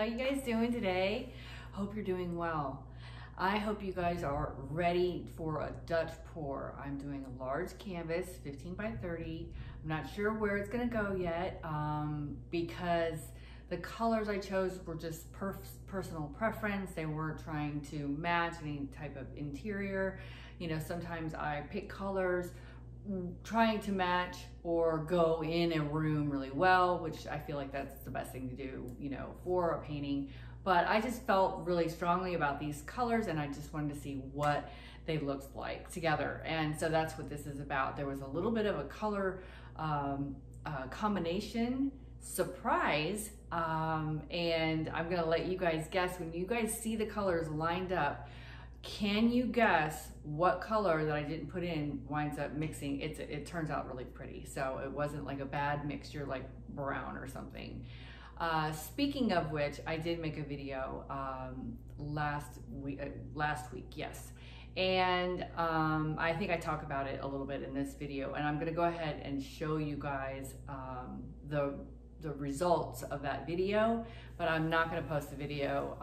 How you guys doing today? Hope you're doing well. I hope you guys are ready for a Dutch pour. I'm doing a large canvas, 15 by 30. I'm not sure where it's gonna go yet because the colors I chose were just personal preference. They weren't trying to match any type of interior. You know, sometimes I pick colors trying to match or go in a room really well, which I feel like that's the best thing to do, you know, for a painting. But I just felt really strongly about these colors and I just wanted to see what they looked like together. And so that's what this is about. There was a little bit of a color combination surprise, and I'm gonna let you guys guess. When you guys see the colors lined up, can you guess what color that I didn't put in winds up mixing? It turns out really pretty. So it wasn't like a bad mixture like brown or something. Speaking of which, I did make a video last week, yes. And I think I talk about it a little bit in this video, and I'm gonna go ahead and show you guys the results of that video, but I'm not gonna post the video.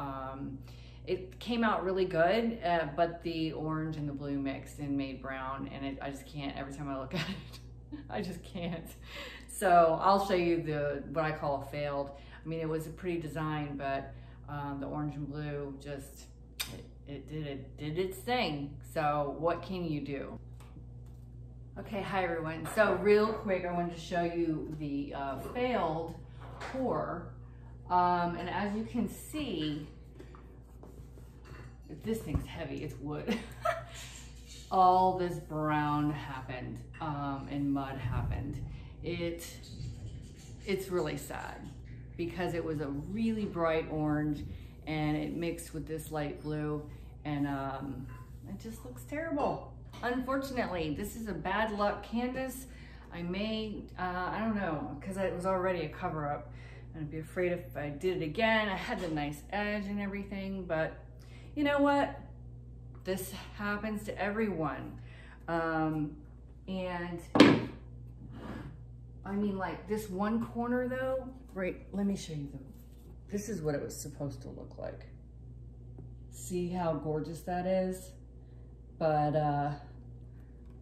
It came out really good, but the orange and the blue mixed and made brown, and I just can't, every time I look at it, I just can't. So I'll show you what I call a failed. I mean, it was a pretty design, but the orange and blue just, it did its thing. So what can you do? Okay, hi everyone. So real quick, I wanted to show you the failed pour. And as you can see, this thing's heavy, it's wood. All this brown happened and mud happened. It's really sad because it was a really bright orange and it mixed with this light blue, and it just looks terrible. Unfortunately, this is a bad luck canvas. I don't know, because it was already a cover up, and I'd be afraid if I did it again. I had the nice edge and everything, but you know what? This happens to everyone. And I mean, like this one corner though, right, let me show you this is what it was supposed to look like. See how gorgeous that is? But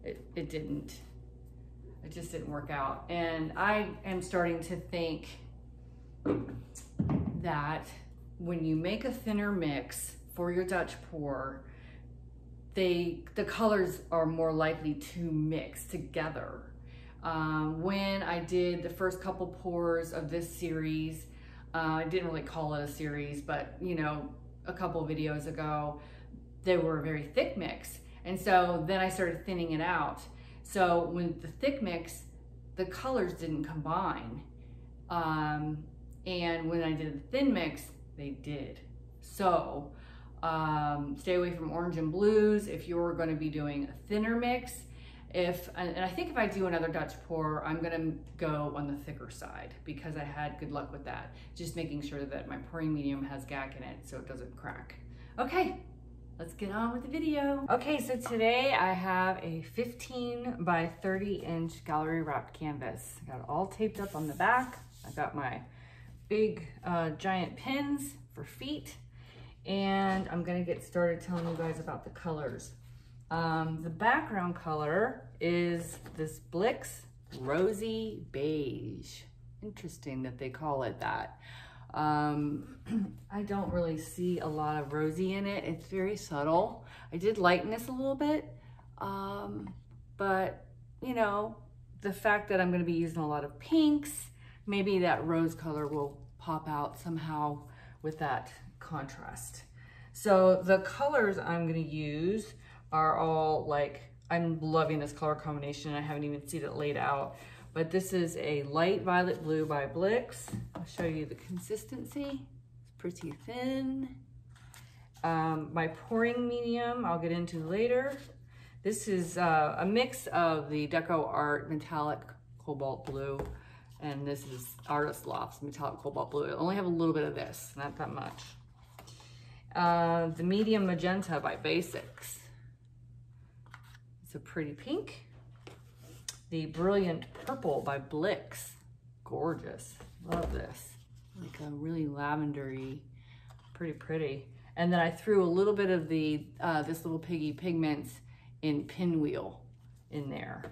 it didn't. It just didn't work out. And I am starting to think that when you make a thinner mix for your Dutch pour, the colors are more likely to mix together. When I did the first couple pours of this series, I didn't really call it a series, but you know, a couple videos ago, they were a very thick mix. And so then I started thinning it out. So when the thick mix, the colors didn't combine. And when I did the thin mix, they did. So stay away from orange and blues if you're going to be doing a thinner mix. And I think if I do another Dutch pour, I'm going to go on the thicker side because I had good luck with that. Just making sure that my pouring medium has gack in it so it doesn't crack. Okay, let's get on with the video. Okay, so today I have a 15 by 30 inch gallery wrapped canvas. I got it all taped up on the back. I got my big giant pins for feet. And I'm gonna get started telling you guys about the colors. The background color is this Blix Rosy Beige. Interesting that they call it that. I don't really see a lot of rosy in it. It's very subtle. I did lighten this a little bit, but you know, the fact that I'm gonna be using a lot of pinks, maybe that rose color will pop out somehow with that contrast. So the colors I'm gonna use are all like, I'm loving this color combination. I haven't even seen it laid out, but this is a light violet blue by Blix. I'll show you the consistency. It's pretty thin. My pouring medium, I'll get into later. This is a mix of the Deco Art Metallic Cobalt Blue, and this is Artist Loft's Metallic Cobalt Blue. I only have a little bit of this, not that much. The Medium Magenta by Basics. It's a pretty pink. The Brilliant Purple by Blix. Gorgeous. Love this. Like a really lavendery pretty pretty. And then I threw a little bit of the this little piggy pigments in Pinwheel in there.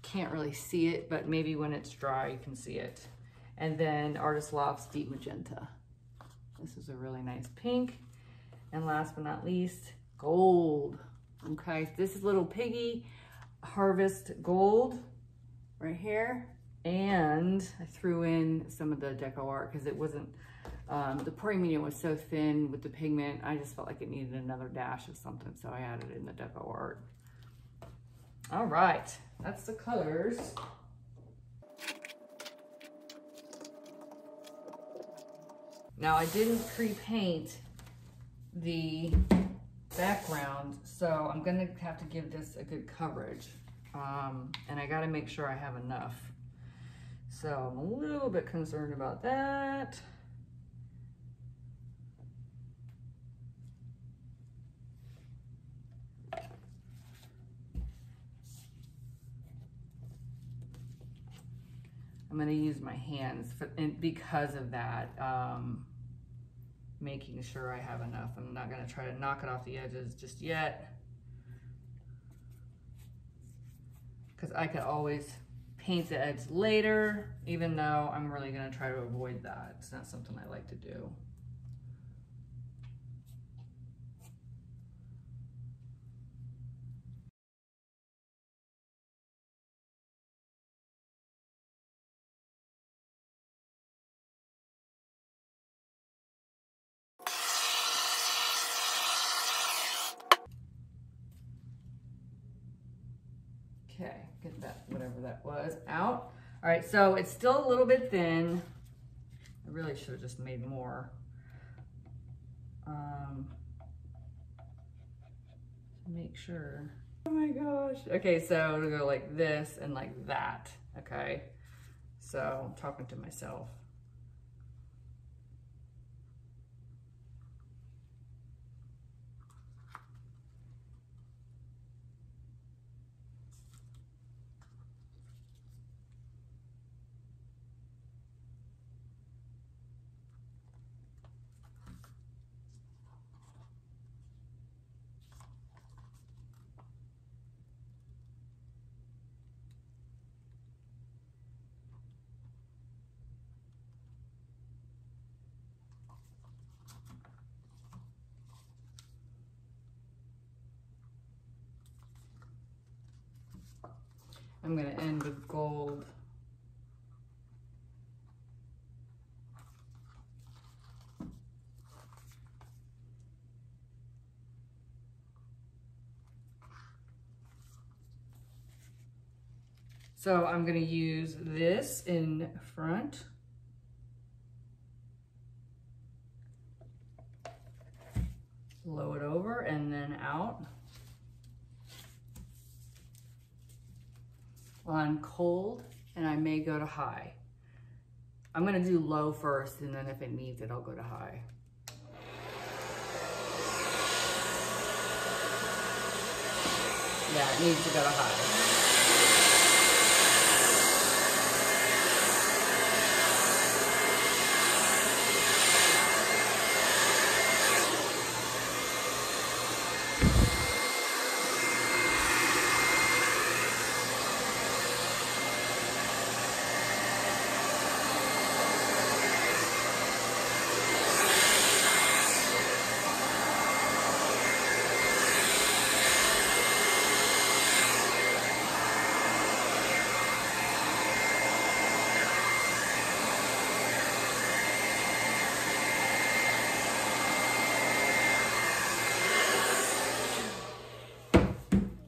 Can't really see it, but maybe when it's dry you can see it. And then Artist Loft's Deep Magenta. This is a really nice pink. And last but not least, gold. Okay, this is little piggy Harvest Gold right here. And I threw in some of the deco art because it wasn't, the pouring medium was so thin with the pigment, I just felt like it needed another dash of something, so I added in the deco art. All right, that's the colors. Now I didn't pre-paint the background, so I'm gonna have to give this a good coverage. And I gotta make sure I have enough. So I'm a little bit concerned about that. I'm gonna use my hands and because of that, making sure I have enough. I'm not gonna try to knock it off the edges just yet, because I could always paint the edge later, even though I'm really gonna try to avoid that. It's not something I like to do. Okay, get that, whatever that was, out. All right, so it's still a little bit thin. I really should have just made more. To make sure. Oh my gosh. Okay, so it'll go like this and like that, okay? So I'm talking to myself. I'm gonna end with gold. So I'm gonna use this in front. Low it over and then out. On cold, and I may go to high. I'm gonna do low first, and then if it needs it, I'll go to high. Yeah, it needs to go to high.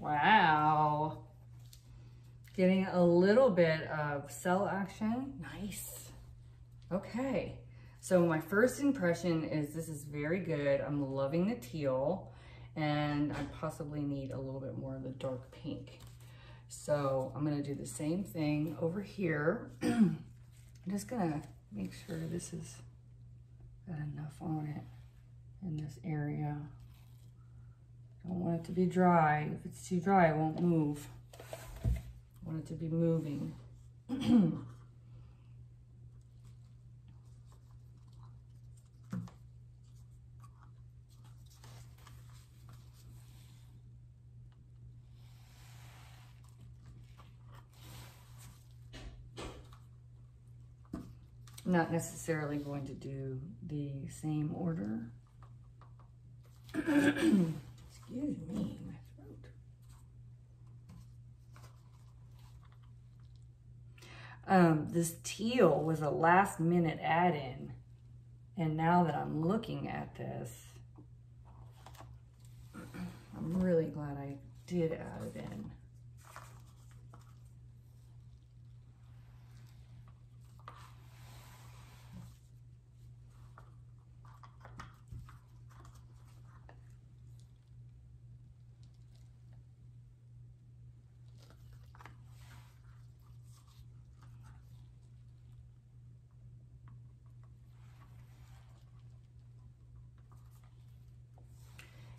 Wow. Getting a little bit of cell action. Nice. Okay. So my first impression is this is very good. I'm loving the teal, and I possibly need a little bit more of the dark pink. So I'm gonna do the same thing over here. I'm just gonna make sure this is got enough on it in this area. Don't want it to be dry. If it's too dry, it won't move. I want it to be moving. not necessarily going to do the same order. Excuse me, my throat. This teal was a last minute add-in, and now that I'm looking at this, I'm really glad I did add it in.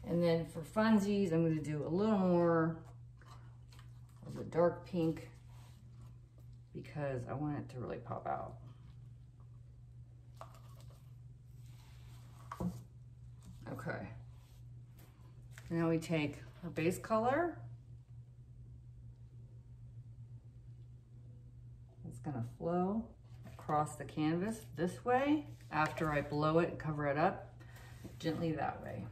And then for funsies, I'm going to do a little more of the dark pink because I want it to really pop out. Okay. Now we take our base color. It's going to flow across the canvas this way after I blow it and cover it up, gently that way,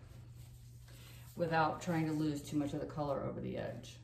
without trying to lose too much of the color over the edge.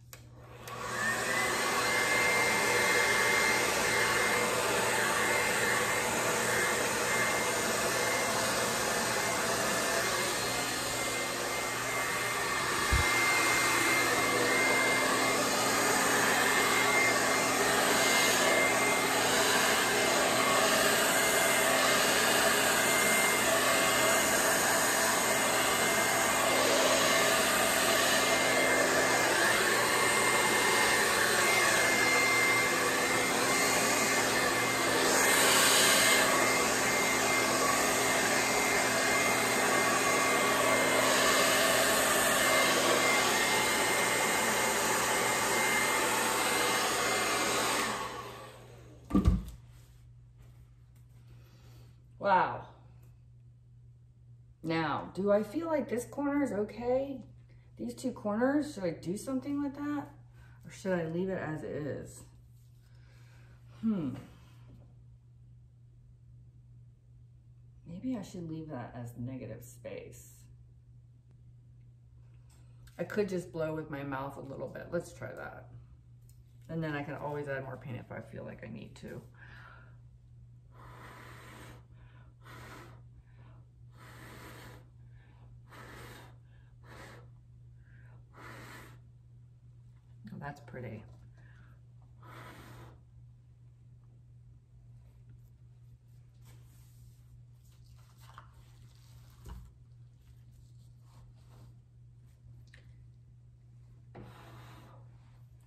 Wow. Now, do I feel like this corner is okay? These two corners, should I do something with that? Or should I leave it as it is? Maybe I should leave that as negative space. I could just blow with my mouth a little bit. Let's try that. And then I can always add more paint if I feel like I need to. That's pretty.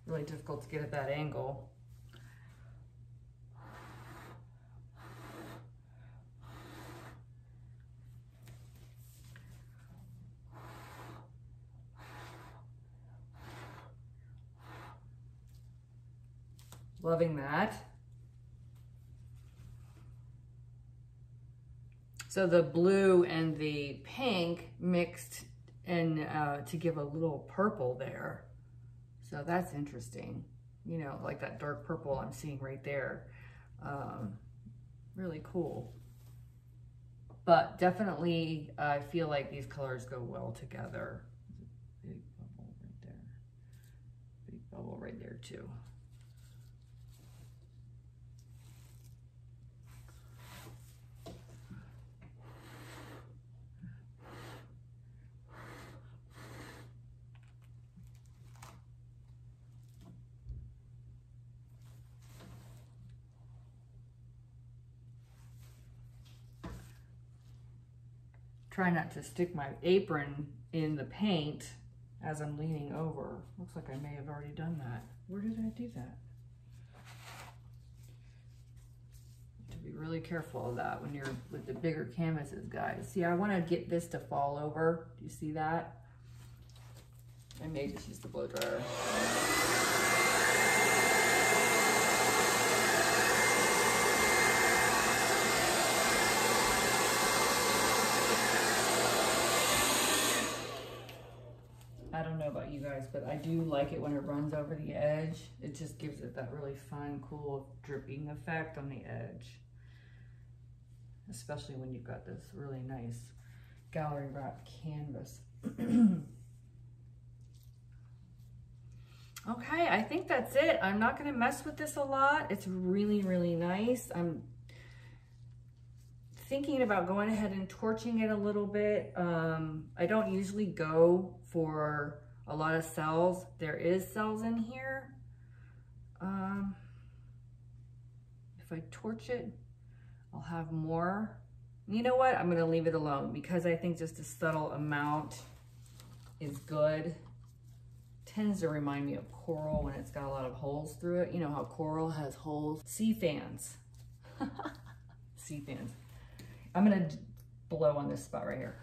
Really difficult to get at that angle. Loving that. So the blue and the pink mixed and to give a little purple there. So that's interesting. You know, like that dark purple I'm seeing right there. Really cool. But definitely I feel like these colors go well together. Big bubble right there. Big bubble right there too. Try not to stick my apron in the paint as I'm leaning over. Looks like I may have already done that. Where did I do that? To be really careful of that when you're with the bigger canvases, guys. See, I want to get this to fall over. Do you see that? I may just use the blow dryer. I don't know about you guys, but I do like it when it runs over the edge. It just gives it that really fun, cool dripping effect on the edge. especially when you've got this really nice gallery wrap canvas. Okay, I think that's it. I'm not gonna mess with this a lot. It's really, really nice. I'm thinking about going ahead and torching it a little bit. I don't usually go for a lot of cells. There is cells in here. If I torch it, I'll have more. You know what? I'm gonna leave it alone because I think just a subtle amount is good. Tends to remind me of coral when it's got a lot of holes through it. You know how coral has holes? Sea fans. Sea fans. I'm gonna blow on this spot right here.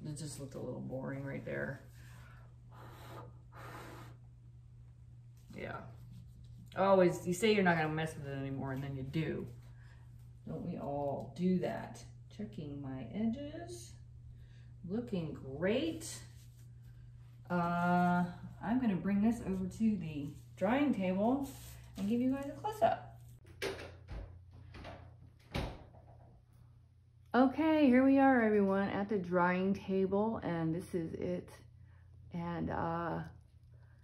It just looked a little boring right there. Yeah. Always, you say you're not gonna mess with it anymore and then you do. Don't we all do that? Checking my edges. Looking great. I'm gonna bring this over to the drying table and give you guys a close-up. Okay, here we are, everyone, at the drying table, and this is it. And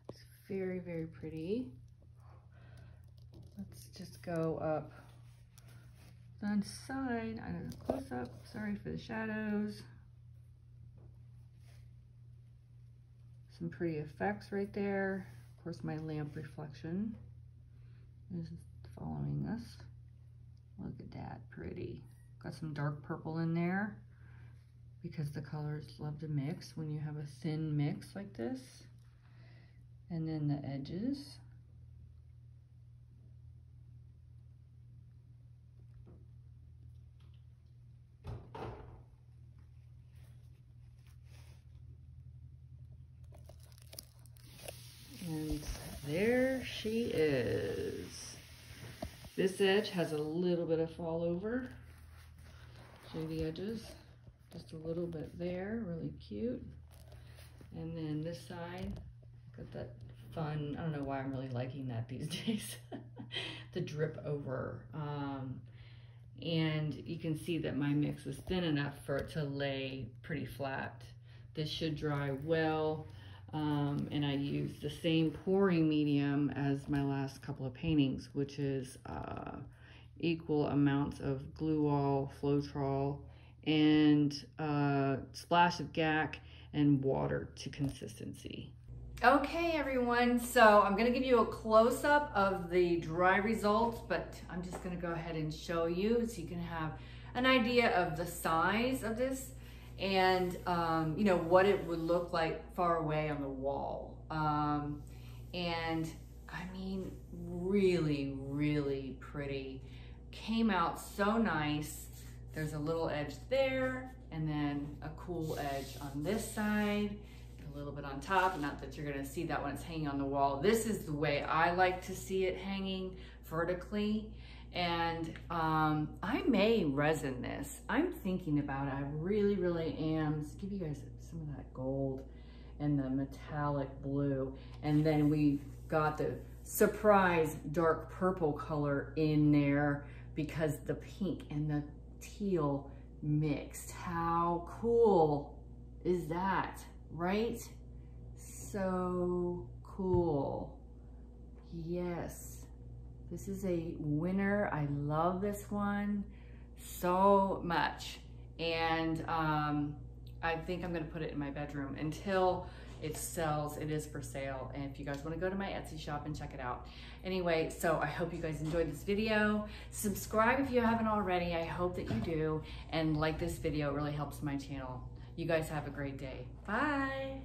it's very, very pretty. Let's just go up one side. I don't know, close up. Sorry for the shadows. Some pretty effects right there. Of course, my lamp reflection is following us. Look at that, pretty. Got some dark purple in there because the colors love to mix when you have a thin mix like this. And then the edges. And there she is. This edge has a little bit of fall over. Show you the edges, just a little bit there, really cute. And then this side, got that fun, I don't know why I'm really liking that these days, the drip over. And you can see that my mix is thin enough for it to lay pretty flat. This should dry well. And I used the same pouring medium as my last couple of paintings, which is equal amounts of Gluol, floetrol, and splash of GAC and water to consistency. Okay, everyone, so I'm gonna give you a close-up of the dry results, but I'm just gonna go ahead and show you so you can have an idea of the size of this and you know, what it would look like far away on the wall. And I mean, really, really pretty. Came out so nice. There's a little edge there and then a cool edge on this side, a little bit on top. Not that you're gonna see that when it's hanging on the wall. This is the way I like to see it hanging vertically. And I may resin this. I'm thinking about it. I really, really am. Just give you guys some of that gold and the metallic blue. And then we got the surprise dark purple color in there because the pink and the teal mixed. How cool is that, right? So cool. Yes. This is a winner. I love this one so much. And I think I'm gonna put it in my bedroom until it sells. It is for sale. And if you guys wanna go to my Etsy shop and check it out. Anyway, so I hope you guys enjoyed this video. Subscribe if you haven't already. I hope that you do. And like this video, it really helps my channel. You guys have a great day. Bye.